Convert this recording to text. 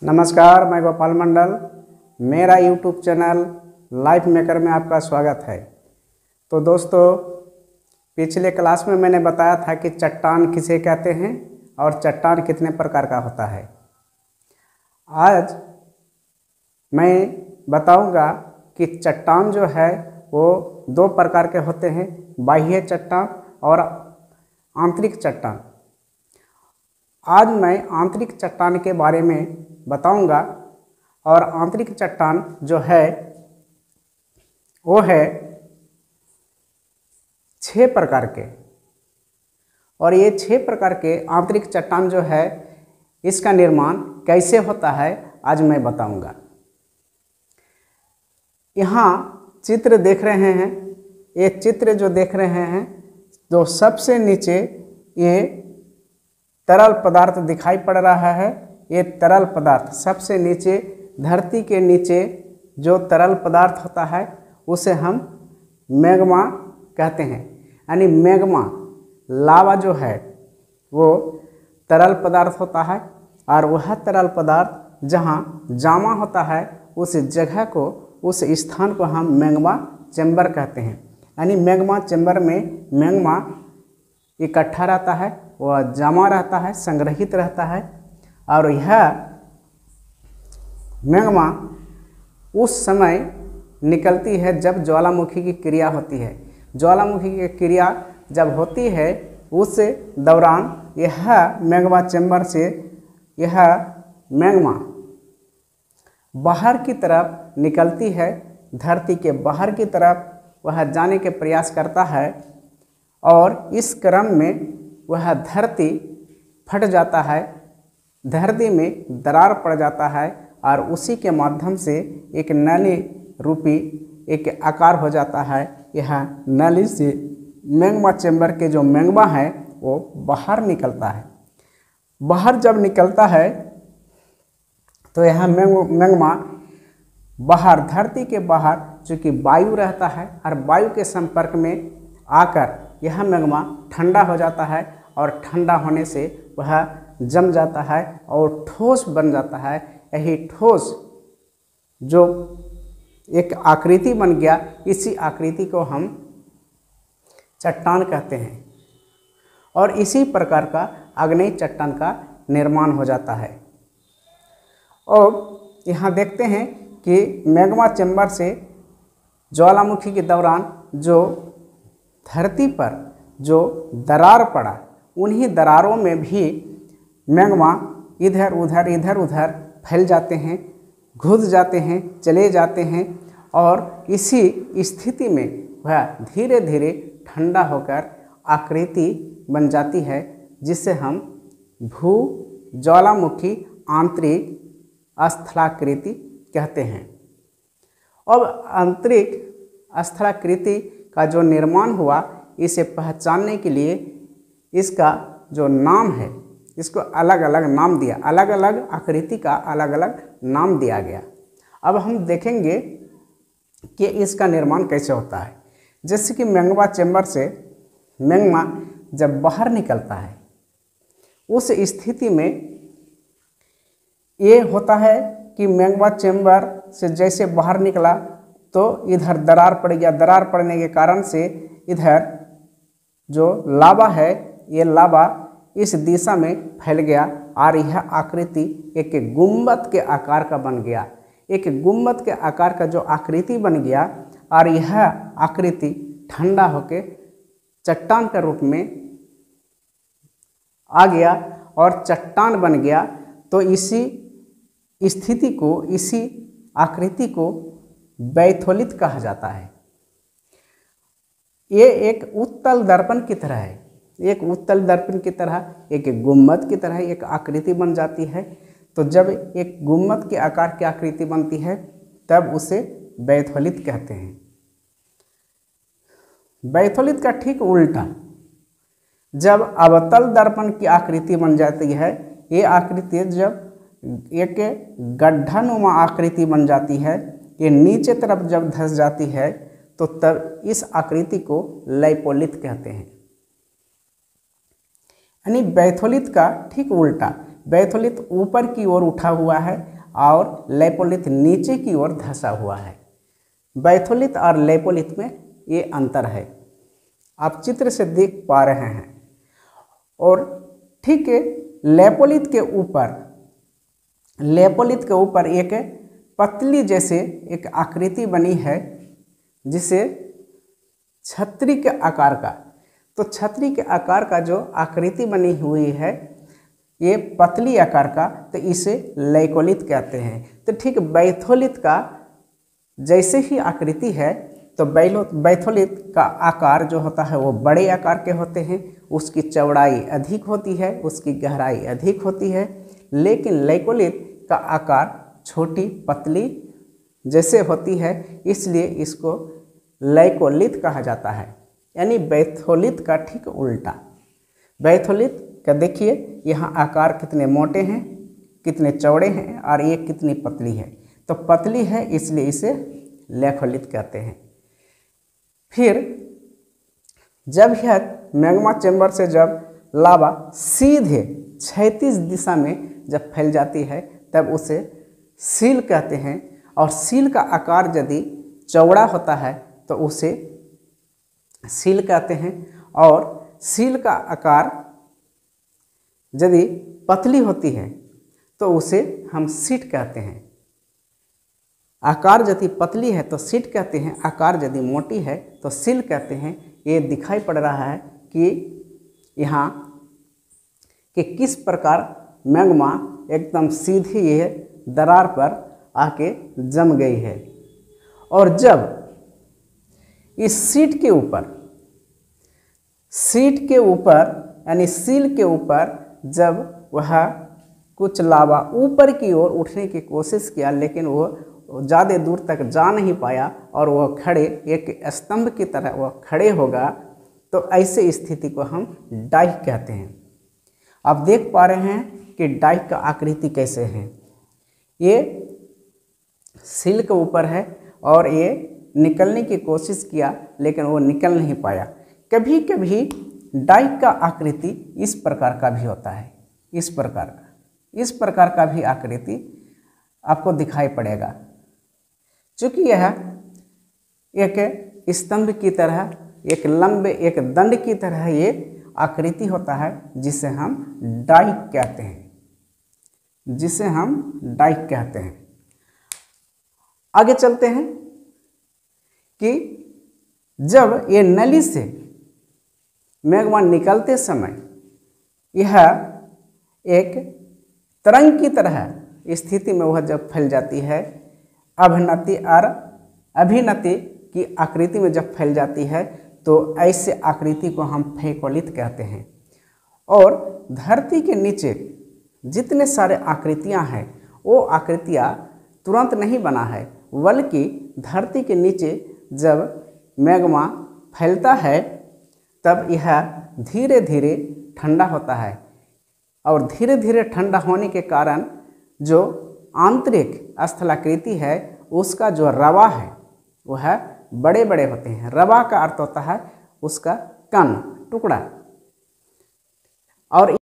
नमस्कार, मैं गोपाल मंडल। मेरा यूट्यूब चैनल लाइफ मेकर में आपका स्वागत है। तो दोस्तों, पिछले क्लास में मैंने बताया था कि चट्टान किसे कहते हैं और चट्टान कितने प्रकार का होता है। आज मैं बताऊंगा कि चट्टान जो है वो दो प्रकार के होते हैं, बाह्य चट्टान और आंतरिक चट्टान। आज मैं आंतरिक चट्टान के बारे में बताऊंगा। और आंतरिक चट्टान जो है वो है 6 प्रकार के, और ये 6 प्रकार के आंतरिक चट्टान जो है इसका निर्माण कैसे होता है आज मैं बताऊंगा। यहाँ चित्र देख रहे हैं, ये चित्र जो देख रहे हैं, जो सबसे नीचे ये तरल पदार्थ दिखाई पड़ रहा है, ये तरल पदार्थ सबसे नीचे, धरती के नीचे जो तरल पदार्थ होता है उसे हम मैग्मा कहते हैं। यानी मैग्मा लावा जो है वो तरल पदार्थ होता है, और वह तरल पदार्थ जहाँ जमा होता है उस जगह को, उस स्थान को हम मैग्मा चैम्बर कहते हैं। यानी मैग्मा चैम्बर में मैग्मा इकट्ठा रहता है, वह जमा रहता है, संग्रहित रहता है। और यह मैग्मा उस समय निकलती है जब ज्वालामुखी की क्रिया होती है। ज्वालामुखी की क्रिया जब होती है उस दौरान यह मैग्मा चैम्बर से यह मैग्मा बाहर की तरफ निकलती है, धरती के बाहर की तरफ वह जाने के प्रयास करता है, और इस क्रम में वह धरती फट जाता है, धरती में दरार पड़ जाता है, और उसी के माध्यम से एक नली रूपी एक आकार हो जाता है। यह नली से मैग्मा चैम्बर के जो मैग्मा है वो बाहर निकलता है। बाहर जब निकलता है तो यह मैग्मा बाहर, धरती के बाहर चूँकि वायु रहता है, और वायु के संपर्क में आकर यह मैग्मा ठंडा हो जाता है, और ठंडा होने से वह जम जाता है और ठोस बन जाता है। यही ठोस जो एक आकृति बन गया, इसी आकृति को हम चट्टान कहते हैं। और इसी प्रकार का आग्नेय चट्टान का निर्माण हो जाता है। और यहाँ देखते हैं कि मैग्मा चैम्बर से ज्वालामुखी के दौरान जो धरती पर जो दरार पड़ा, उन्हीं दरारों में भी मैग्मा इधर उधर फैल जाते हैं, घुस जाते हैं, चले जाते हैं, और इसी स्थिति में वह धीरे धीरे ठंडा होकर आकृति बन जाती है, जिसे हम भू ज्वालामुखी आंतरिक स्थलाकृति कहते हैं। अब आंतरिक स्थलाकृति का जो निर्माण हुआ, इसे पहचानने के लिए इसका जो नाम है, इसको अलग अलग नाम दिया, अलग अलग आकृति का अलग अलग नाम दिया गया। अब हम देखेंगे कि इसका निर्माण कैसे होता है। जैसे कि मैग्मा चैम्बर से मैग्मा जब बाहर निकलता है, उस स्थिति में ये होता है कि मैग्मा चैम्बर से जैसे बाहर निकला तो इधर दरार पड़ गया। दरार पड़ने के कारण से इधर जो लावा है, ये लावा इस दिशा में फैल गया, और यह आकृति एक गुंबद के आकार का बन गया। एक गुंबद के आकार का जो आकृति बन गया, और यह आकृति ठंडा होकर चट्टान के रूप में आ गया और चट्टान बन गया। तो इसी स्थिति को, इसी आकृति को बैथोलित कहा जाता है। ये एक उत्तल दर्पण की तरह है, एक उत्तल दर्पण की तरह, एक गुम्मद की तरह एक आकृति बन जाती है। तो जब एक गुम्मद के आकार की आकृति बनती है तब उसे बैथोलित कहते हैं। बैथोलित का ठीक उल्टा, जब अवतल दर्पण की आकृति बन जाती है, ये आकृति जब एक गड्ढानुमा आकृति बन जाती है, ये नीचे तरफ जब धंस जाती है, तो तब इस आकृति को लैपोलित कहते हैं। यानी बैथोलित का ठीक उल्टा, बैथोलिथ ऊपर की ओर उठा हुआ है और लेपोलिथ नीचे की ओर धंसा हुआ है। बैथोलिथ और लेपोलिथ में ये अंतर है, आप चित्र से देख पा रहे हैं। और ठीक है, लेपोलिथ के ऊपर एक पतली जैसे एक आकृति बनी है जिसे छतरी के आकार का, तो छतरी के आकार का जो आकृति बनी हुई है ये पतली आकार का, तो इसे लेकोलिथ कहते हैं। तो ठीक बैथोलिथ का जैसे ही आकृति है तो बैथोलिथ का आकार जो होता है वो बड़े आकार के होते हैं, उसकी चौड़ाई अधिक होती है, उसकी गहराई अधिक होती है। लेकिन लेकोलिथ का आकार छोटी पतली जैसे होती है, इसलिए इसको लेकोलिथ कहा जाता है। यानी बैथोलिथ का ठीक उल्टा। बैथोलिथ का देखिए यहाँ आकार कितने मोटे हैं, कितने चौड़े हैं और ये कितनी पतली है, तो पतली है इसलिए इसे लेकोलिथ कहते हैं। फिर जब यह मैग्मा चैम्बर से जब लावा सीधे क्षैतिज दिशा में जब फैल जाती है तब उसे सील कहते हैं। और सील का आकार यदि चौड़ा होता है तो उसे सील कहते हैं, और सील का आकार यदि पतली होती है तो उसे हम सीट कहते हैं। आकार यदि पतली है तो सीट कहते हैं, आकार यदि मोटी है तो सील कहते हैं। ये दिखाई पड़ रहा है कि यहाँ कि किस प्रकार मैग्मा एकदम सीधी ये दरार पर आके जम गई है। और जब इस सीट के ऊपर यानी सील के ऊपर जब वह कुछ लावा ऊपर की ओर उठने की कोशिश किया, लेकिन वो ज़्यादा दूर तक जा नहीं पाया और वह खड़े एक स्तंभ की तरह वह खड़े होगा, तो ऐसे स्थिति को हम डाइक कहते हैं। आप देख पा रहे हैं कि डाइक का आकृति कैसे है। ये सील के ऊपर है और ये निकलने की कोशिश किया लेकिन वो निकल नहीं पाया। कभी कभी डाइक का आकृति इस प्रकार का भी होता है, इस प्रकार का भी आकृति आपको दिखाई पड़ेगा। चूँकि यह एक स्तंभ की तरह, एक लंबे एक दंड की तरह ये आकृति होता है जिसे हम डाइक कहते हैं, आगे चलते हैं कि जब ये नली से मैग्मा निकलते समय यह एक तरंग की तरह स्थिति में वह जब फैल जाती है, अवनति और अभिनति की आकृति में जब फैल जाती है, तो ऐसे आकृति को हम फेकोलिथ कहते हैं। और धरती के नीचे जितने सारे आकृतियां हैं वो आकृतियां तुरंत नहीं बना है, बल्कि धरती के नीचे जब मैग्मा फैलता है तब यह धीरे धीरे ठंडा होता है। और धीरे धीरे ठंडा होने के कारण जो आंतरिक स्थलाकृति है उसका जो रवा है वह बड़े बड़े होते हैं। रवा का अर्थ होता है उसका कण, टुकड़ा। और